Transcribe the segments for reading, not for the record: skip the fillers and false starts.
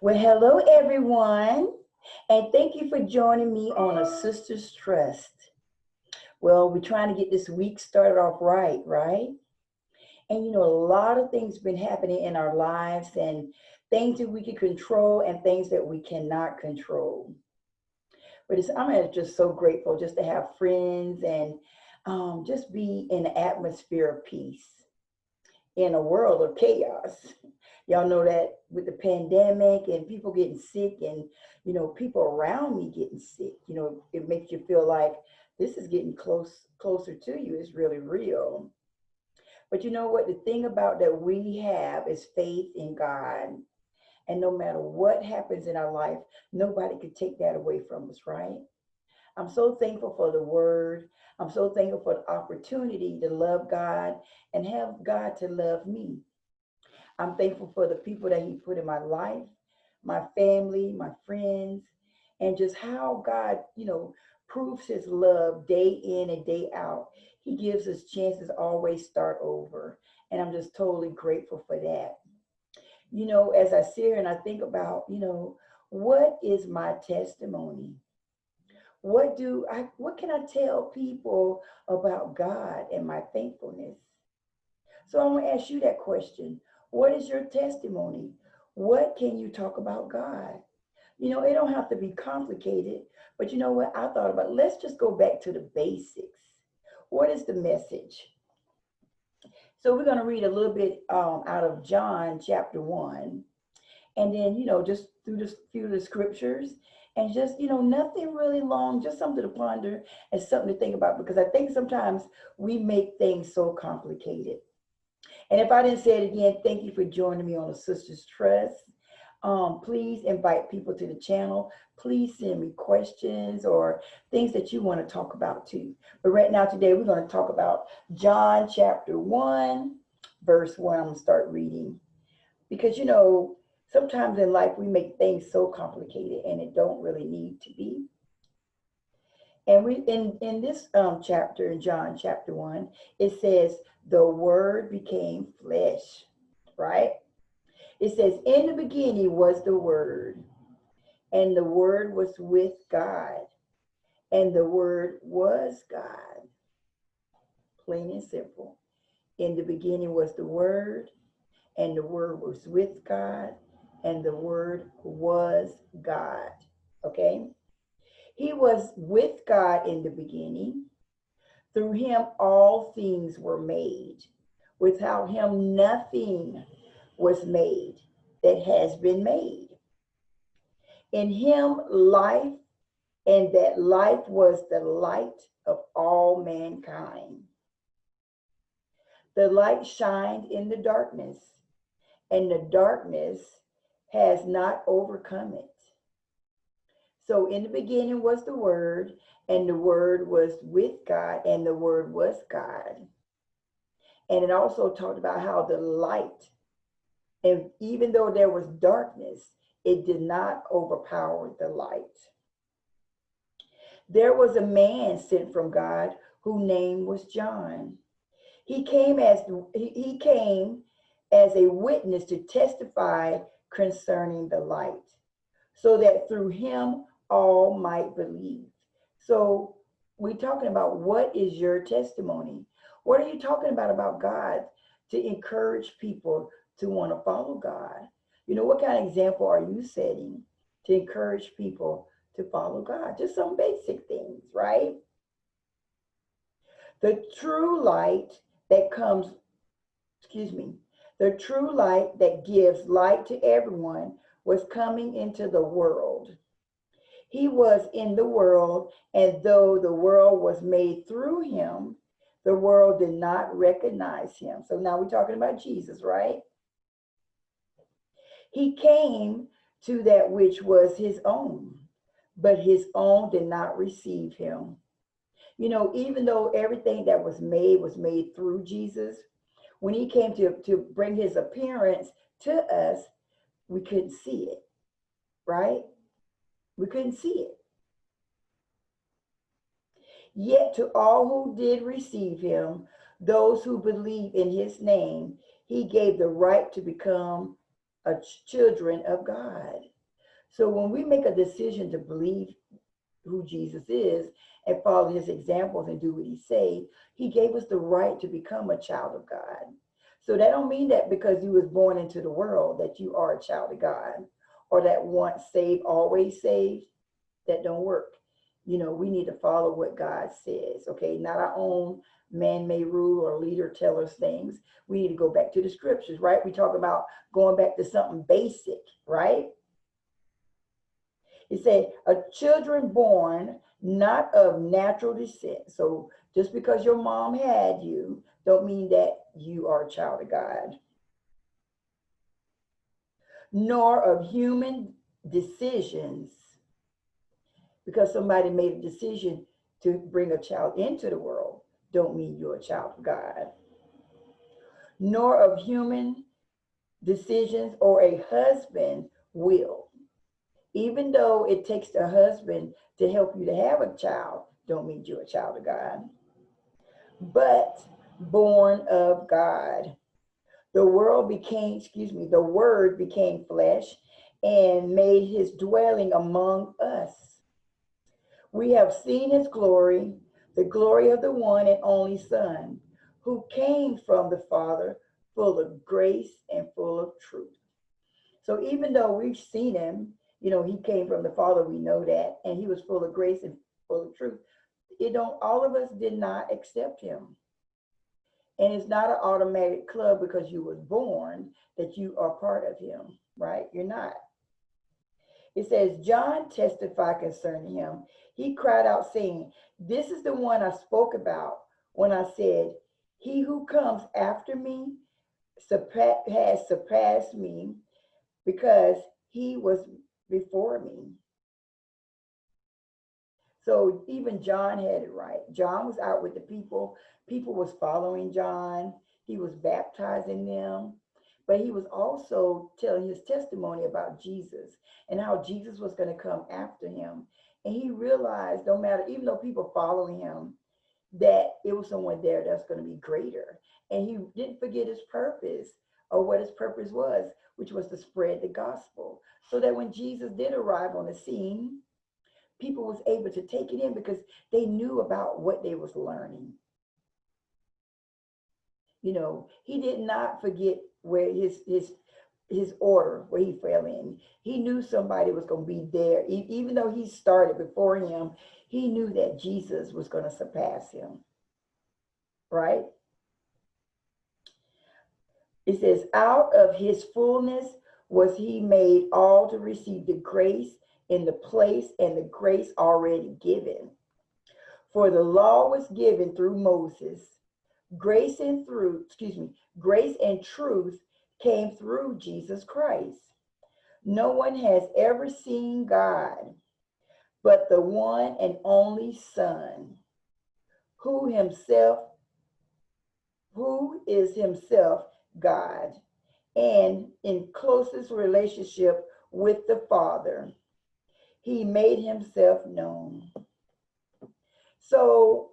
Well, hello everyone, and thank you for joining me on A Sister's Trust. Well, we're trying to get this week started off right? And a lot of things been happening in our lives and things that we can control and things that we cannot control. But I'm just so grateful just to have friends and just be in an atmosphere of peace in a world of chaos. Y'all know that with the pandemic and people getting sick and, people around me getting sick, it makes you feel like this is getting closer to you. It's really real. But you know what? The thing about that we have is faith in God. And no matter what happens in our life, nobody could take that away from us, right? I'm so thankful for the word. I'm so thankful for the opportunity to love God and have God to love me. I'm thankful for the people that He put in my life, my family, my friends, and just how God, proves His love day in and day out. He gives us chances to always start over. And I'm just totally grateful for that. As I sit here and I think about, what is my testimony? What can I tell people about God and my thankfulness? So I want to ask you that question. What is your testimony? What can you talk about God? It don't have to be complicated, but you know what? I thought about, let's just go back to the basics. What is the message? So we're going to read a little bit out of John chapter 1. And then, just through this few of the scriptures and just, nothing really long, just something to ponder and something to think about, because I think sometimes we make things so complicated. And if I didn't say it again, thank you for joining me on A Sister's Trust. Please invite people to the channel. Please send me questions or things that you want to talk about too. But right now, today, we're going to talk about John chapter 1, verse 1. I'm going to start reading. Because, sometimes in life we make things so complicated and it don't really need to be. And we in this chapter, in John chapter 1, it says, the word became flesh, right? It says, in the beginning was the word, and the word was with God, and the word was God. Plain and simple. In the beginning was the word, and the word was with God, and the word was God. Okay? He was with God in the beginning. Through him all things were made. Without him nothing was made that has been made. In him life, and that life was the light of all mankind. The light shined in the darkness, and the darkness has not overcome it. So in the beginning was the Word, and the Word was with God, and the Word was God. And it also talked about how the light, and even though there was darkness, it did not overpower the light. There was a man sent from God whose name was John. He came as a witness to testify concerning the light, so that through him all might believe. So we're talking about, what is your testimony? What are you talking about God to encourage people to want to follow God? What kind of example are you setting to encourage people to follow God? Just some basic things, right? The true light that the true light that gives light to everyone was coming into the world. He was in the world, and though the world was made through him, the world did not recognize him. So now we're talking about Jesus, right? He came to that which was his own, but his own did not receive him. Even though everything that was made through Jesus, when he came to bring his appearance to us, we couldn't see it, right? We couldn't see it. Yet to all who did receive him, those who believe in his name, he gave the right to become children of God. So when we make a decision to believe who Jesus is and follow his examples and do what he say, he gave us the right to become a child of God. So that don't mean that because you was born into the world that you are a child of God, or that once saved, always saved. That don't work. We need to follow what God says, okay? Not our own man-made rule or leader tell us things. We need to go back to the scriptures, right? We talk about going back to something basic, right? It said, a children born not of natural descent. So just because your mom had you, don't mean that you are a child of God. Nor of human decisions, because somebody made a decision to bring a child into the world, don't mean you're a child of God. Nor of human decisions or a husband will. Even though it takes a husband to help you to have a child, don't mean you're a child of God. But born of God. The word became flesh and made his dwelling among us. We have seen his glory, the glory of the one and only Son, who came from the Father, full of grace and full of truth. So even though we've seen him, he came from the Father, we know that, and he was full of grace and full of truth. All of us did not accept him. And it's not an automatic club because you was born that you are part of him, right? You're not. It says, John testified concerning him. He cried out saying, this is the one I spoke about when I said, he who comes after me has surpassed me because he was before me. So even John had it right. John was out with the people. People was following John. He was baptizing them. But he was also telling his testimony about Jesus and how Jesus was going to come after him. And he realized no matter, even though people following him, that it was someone there that's going to be greater. And he didn't forget his purpose or what his purpose was, which was to spread the gospel. So that when Jesus did arrive on the scene, people was able to take it in because they knew about what they was learning. He did not forget where his order, where he fell in. He knew somebody was going to be there. Even though he started before him, he knew that Jesus was going to surpass him. Right? It says, out of his fullness was he made all to receive the grace in the place and the grace already given. For the law was given through Moses. Grace and truth came through Jesus Christ. No one has ever seen God, but the one and only Son, who is himself God, and in closest relationship with the Father. He made himself known. So,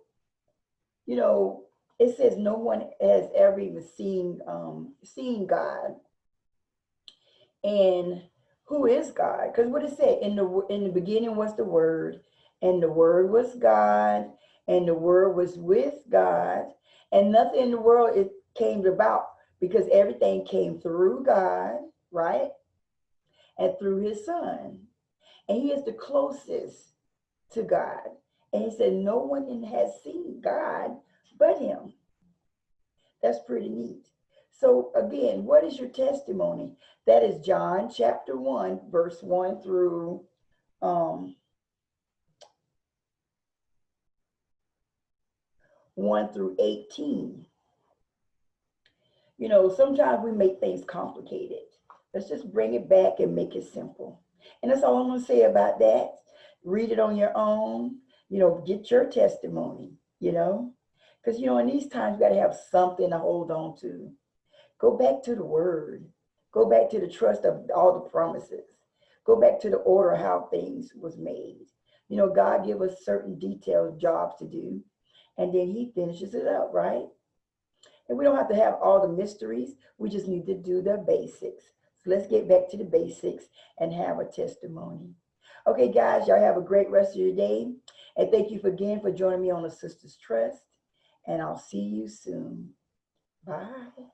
it says no one has ever even seen God. And who is God? Because what it said in the beginning was the Word, and the Word was God, and the Word was with God, and nothing in the world it came about because everything came through God, right? And through his Son. And he is the closest to God. And he said, no one has seen God but him. That's pretty neat. So again, what is your testimony? That is John chapter 1, verse 1 through 1 through 18. Sometimes we make things complicated. Let's just bring it back and make it simple. And that's all I'm going to say about that. Read it on your own. Get your testimony, because, in these times, you got to have something to hold on to. Go back to the Word. Go back to the trust of all the promises. Go back to the order of how things was made. God give us certain detailed jobs to do, and then he finishes it up, right? And we don't have to have all the mysteries. We just need to do the basics. let's get back to the basics and have a testimony. Okay, guys, y'all have a great rest of your day. And thank you again for joining me on A Sister's Trust. And I'll see you soon. Bye.